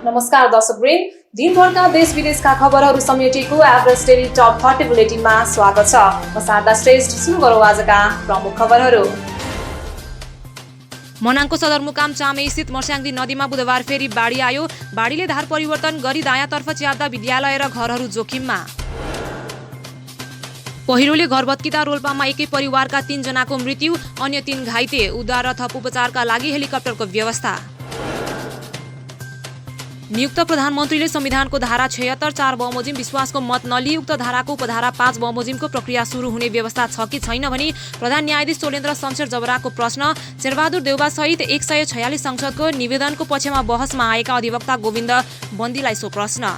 नमस्कार दर्शकवृन्द, दिनभरका देश विदेशका खबरहरू समेटेको एभरेस्ट डेली टप 30 बुलेटिनमा स्वागत छ। म शारदा श्रेष्ठ। सुरु गरौँ आजका प्रमुख खबरहरू। मनाङको सदरमुकाम चामे स्थित मर्स्याङ्दी नदीमा बुधबार फेरि बाढी आयो। बाढीले धार परिवर्तन गरी दायाँतर्फ च्याप्दा विद्यालय र घरहरू जोखिममा। पहिरोले घर भत्किँदा रोल्पामा एकै परिवारका 3 जनाको मृत्यु, अन्य 3 घाइते। उद्धार र थप उपचारका लागि हेलिकप्टरको व्यवस्था। नियुक्त प्रधानमन्त्रीले संविधानको धारा 76 4 बमोजिम विश्वासको मत नलिई उक्त धाराको उपधारा 5 बमोजिमको प्रक्रिया सुरु हुने व्यवस्था छ कि छैन भनी प्रधान न्यायाधीश सोलेन्द्र शमशेर जबराको प्रश्न। शेरबहादुर देउबा सहित 146 संसदको निवेदनको पक्षमा बहसमा आएका अधिवक्ता गोविन्द बन्दीलाई सो प्रश्न।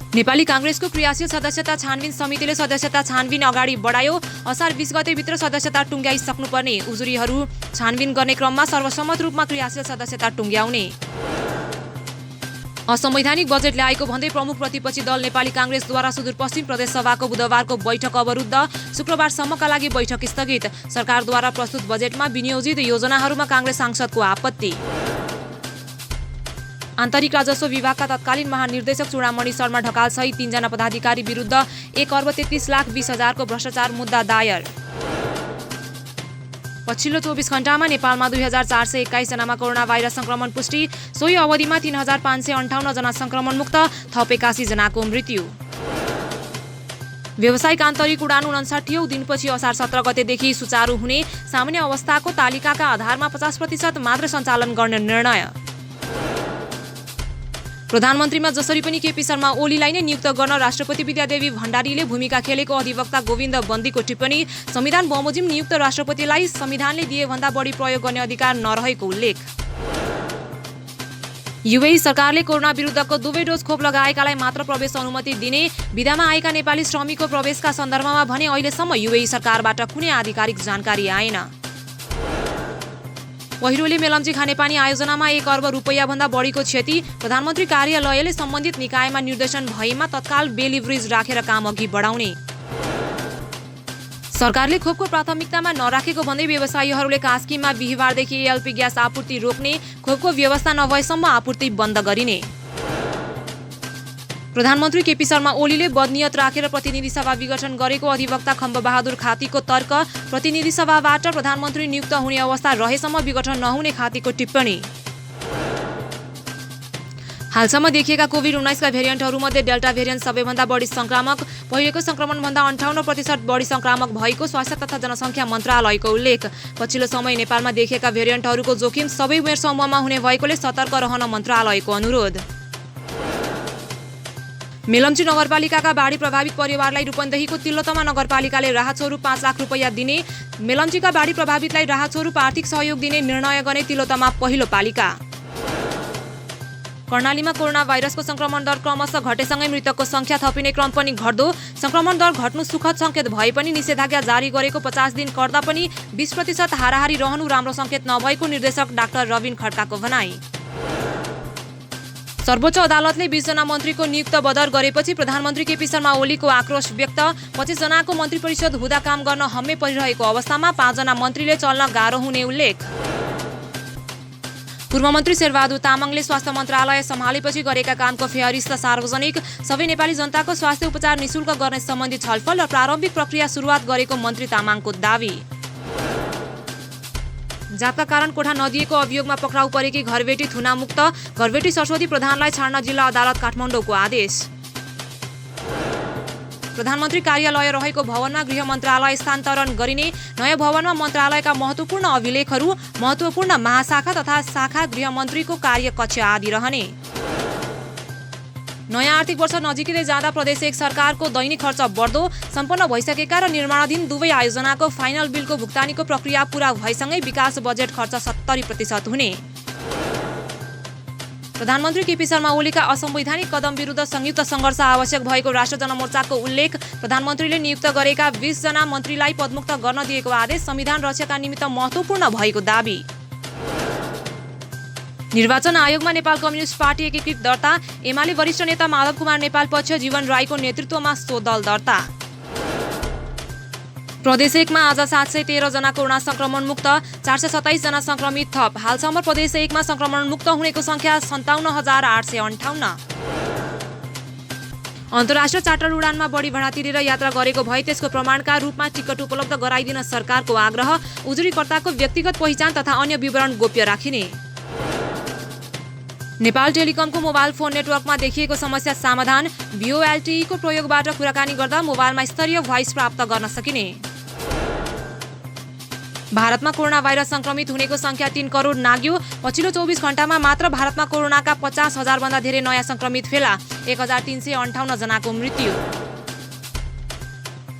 नेपाली कांग्रेसको क्रियाशील सदस्यता छानबिन समितिले सदस्यता छानबिन अगाडि बढायो। असार 20 गतेभित्र सदस्यता टुङ्ग्याइसक्नुपर्ने। उजुरीहरू छानबिन गर्ने क्रममा सर्वसम्मत रूपमा क्रियाशील सदस्यता टुङ्ग्याउने। असंवैधानिक बजेट ल्याएको भन्दै प्रमुख प्रतिपक्षी दल नेपाली कांग्रेसद्वारा सुदूरपश्चिम प्रदेश सभाको बुधबारको बैठक अवरुद्ध। शुक्रबारसम्मका लागि बैठक स्थगित। सरकारद्वारा प्रस्तुत बजेटमा विनियोजित योजनाहरूमा कांग्रेस सांसदको आपत्ति। आन्तरिक राजस्व विभागका तत्कालीन महानिर्देशक चूडामणि शर्मा ढकाल सहित 3 जना पदाधिकारी विरुद्ध 1,33,20,000 को भ्रष्टाचार मुद्दा दायर। पछिल्लो 24 घण्टामा नेपालमा 2421 जनामा कोरोना भाइरस संक्रमण पुष्टि। सोही अवधिमा 3558 जना संक्रमण मुक्त, थप 81 जनाको मृत्यु। व्यावसायिक आन्तरिक उडान 59औं दिनपछि असार 17 गतेदेखि सुचारू हुने। सामान्य अवस्थाको तालिकाका आधारमा 50% मात्र सञ्चालन गर्ने निर्णय। प्रधानमन्त्रीमा जसरी पनि केपी शर्मा ओलीलाई नै नियुक्त गर्न राष्ट्रपति विद्यादेवी भण्डारीले भूमिका खेलेको अधिवक्ता गोविन्द बन्दीको टिप्पणी। संविधान बमोजिम नियुक्त राष्ट्रपतिलाई संविधानले दिए भन्दा बढी प्रयोग गर्ने अधिकार नरहेको उल्लेख। युएई सरकारले कोरोना विरुद्धको दुवै डोज खोप लगाएकालाई मात्र प्रवेश अनुमति दिने। विधामा आएका नेपाली श्रमिकको प्रवेशका सन्दर्भमा भने अहिलेसम्म युएई सरकारबाट कुनै आधिकारिक जानकारी आएन। पहिरोले मेलम्ची खानेपानी आयोजनामा 1 अर्ब रुपैयाँ भन्दा बढीको क्षति। प्रधानमन्त्री कार्यालयले सम्बन्धित निकायमा निर्देशन भएमा तत्काल बेलिभरेज राखेर काम अघि बढाउने। सरकारले खोपको प्राथमिकतामा नराखेको भन्दै व्यवसायीहरूले कास्कीमा बिहिबारदेखि एलपी ग्यास आपूर्ति रोक्ने। खोपको व्यवस्था नभएसम्म आपूर्ति बन्द गरिने। प्रधानमन्त्री केपी शर्मा ओलीले बदनियत राखेर प्रतिनिधि सभा विघटन गरेको अधिवक्ता खम्बबहादुर खातीको तर्क। प्रतिनिधि सभाबाट प्रधानमन्त्री नियुक्त हुने अवस्था रहेसम्म विघटन नहुने खातीको टिप्पणी। हालसम्म देखिएका कोभिड-19 का भेरिएन्टहरूमध्ये डेल्टा भेरिएन्ट सबैभन्दा बढी संक्रामक। पहिलेको संक्रमणभन्दा 58% बढी संक्रामक भएको स्वास्थ्य तथा जनसङ्ख्या मन्त्रालयको उल्लेख। पछिल्लो समय नेपालमा देखिएका भेरिएन्टहरूको जोखिम सबै उमेर समूहमा हुने भएकोले सतर्क रहन मन्त्रालयको अनुरोध। मेलम्ची नगरपालिकाका बाढी प्रभावित परिवारलाई रूपन्देहीको तिल्लोतमा नगरपालिकाले राहत स्वरूप 5 लाख रुपैयाँ दिने। मेलम्चीका बाढी प्रभावितलाई राहत स्वरूप आर्थिक सहयोग दिने निर्णय गर्ने तिल्लोतमा पहिलो पालिका। कर्णालीमा कोरोना भाइरसको संक्रमण दर क्रमशः घटेसँगै मृतकको संख्या थपिने क्रम पनि घट्दो। संक्रमण दर घट्नु सुखद संकेत भए पनि निषेधाज्ञा जारी गरेको 50 दिन गर्दा पनि 20% हाराहारी रहनु राम्रो संकेत नभएको निर्देशक डाक्टर रबिन खड्काको भनाई। सर्वोच्च अदालतले 20 जना मन्त्रीको नियुक्त बदर गरेपछि प्रधानमन्त्री केपी शर्मा ओलीको आक्रोश व्यक्त। 25 जनाको मन्त्री परिषद हुँदा काम गर्न हम्मे परिरहेको अवस्थामा 5 जना मन्त्रीले चल्न गाह्रो हुने उल्लेख। पूर्व मन्त्री शेरबहादुर तामाङले स्वास्थ्य मन्त्रालय सम्हालेपछि गरेका कामको फेहरिस्त सार्वजनिक। सबै नेपाली जनताको स्वास्थ्य उपचार निशुल्क गर्ने सम्बन्धी छलफल र प्रारम्भिक प्रक्रिया सुरुवात गरेको मन्त्री तामाङको दावी। जातका कारण कोठा नदिएको अभियोगमा पक्राउ परेकी घरबेटी थुनामुक्त। घरबेटी सरस्वती प्रधानलाई छाड्न जिल्ला अदालत काठमाडौँको आदेश। प्रधानमन्त्री कार्यालय रहेको भवनमा गृह मन्त्रालय स्थानान्तरण गरिने। नयाँ भवनमा मन्त्रालयका महत्त्वपूर्ण अभिलेखहरू, महत्त्वपूर्ण महाशाखा तथा शाखा गृह मन्त्रीको कार्यकक्ष आदि रहने। नयाँ आर्थिक वर्ष नजिकै जाँदा प्रदेश 1 सरकारको दैनिक खर्च बढ्दो। सम्पन्न भइसकेका र निर्माणाधीन दुवै आयोजनाको फाइनल बिलको भुक्तानीको प्रक्रिया पूरा भएसँगै विकास बजेट खर्च 70% हुने। प्रधानमन्त्री केपी शर्मा ओलीका असंवैधानिक कदम विरुद्ध संयुक्त सङ्घर्ष आवश्यक भएको राष्ट्र जनमोर्चाको उल्लेख। प्रधानमन्त्रीले नियुक्त गरेका 20 जना मन्त्रीलाई पदमुक्त गर्न दिएको आदेश संविधान रक्षाका निमित्त महत्त्वपूर्ण भएको दावी। निर्वाचन आयोगमा नेपाल कम्युनिस्ट पार्टी एकीकृत दर्ता। एमाले वरिष्ठ नेता माधव कुमार नेपाल पक्ष जीवन राईको नेतृत्वमा सो दल दर्ता। प्रदेश 1 मा आज 713 जना कोरोना संक्रमण मुक्त, 427 जना संक्रमित थप। हालसम्म प्रदेश 1 मा संक्रमण मुक्त हुनेको संख्या 57,858। अन्तर्राष्ट्रिय चार्टर उडानमा बढी भाडा तिरेर यात्रा गरेको भए त्यसको प्रमाणका रूपमा टिकट उपलब्ध गराइदिन सरकारको आग्रह। उजुरीकर्ताको व्यक्तिगत पहिचान तथा अन्य विवरण गोप्य राखिने। नेपाल टेलिकमको मोबाइल फोन नेटवर्कमा देखिएको समस्या समाधान। VoLTE को प्रयोगबाट कुराकानी गर्दा मोबाइलमा स्तरीय भोइस प्राप्त गर्न सकिने। भारतमा कोरोना भाइरस संक्रमित हुनेको संख्या 3 करोड नाग्यो। पछिल्लो 24 घण्टामा मात्र भारतमा कोरोनाका 50,000 भन्दा धेरै नयाँ संक्रमित फेला। 1,358 जनाको मृत्यु।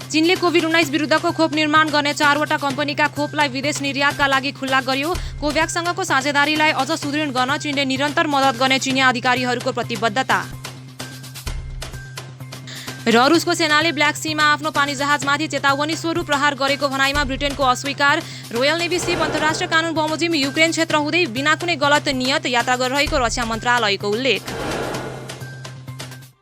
चीनले कोभिड-19 विरुद्धको खोप निर्माण गर्ने 4वटा कम्पनीका खोपलाई विदेश निर्यातका लागि खुल्ला गर्यो। कोभ्याक्ससँगको साझेदारीलाई अझ सुदृढ गर्न चीनले निरन्तर मद्दत गर्ने चिनिया अधिकारीहरूको प्रतिबद्धता। र रुसको सेनाले ब्ल्याक सीमा आफ्नो पानी जहाजमाथि चेतावनी स्वरूप प्रहार गरेको भनाइमा ब्रिटेनको अस्वीकार। रोयल नेभी सिप अन्तर्राष्ट्रिय कानुन बमोजिम युक्रेन क्षेत्र हुँदै बिना कुनै गलत नियत यात्रा गरिरहेको रक्षा मन्त्रालयको उल्लेख।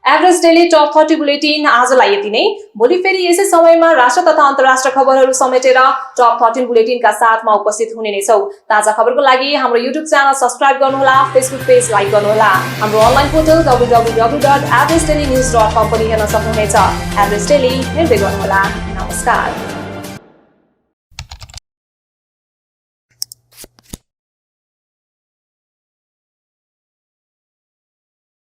एभरेस्ट डेली टप 30 बुलेटिन आजलाई यति नै। भोलि फेरि यसै समयमा राष्ट्र तथा अन्तर्राष्ट्रिय खबरहरू समेटेर टप 30 बुलेटिनका साथमा उपस्थित हुने नै छौं। ताजा खबरको लागि हाम्रो युट्युब च्यानल सब्स्क्राइब गर्नुहोला, फेसबुक पेज लाइक गर्नुहोला। हाम्रो अनलाइन पोर्टल www.averestdailynews.com पनि हेर्न सक्नुहुनेछ। एभरेस्ट डेली हेर्दै गर्नुहोला। नमस्कार।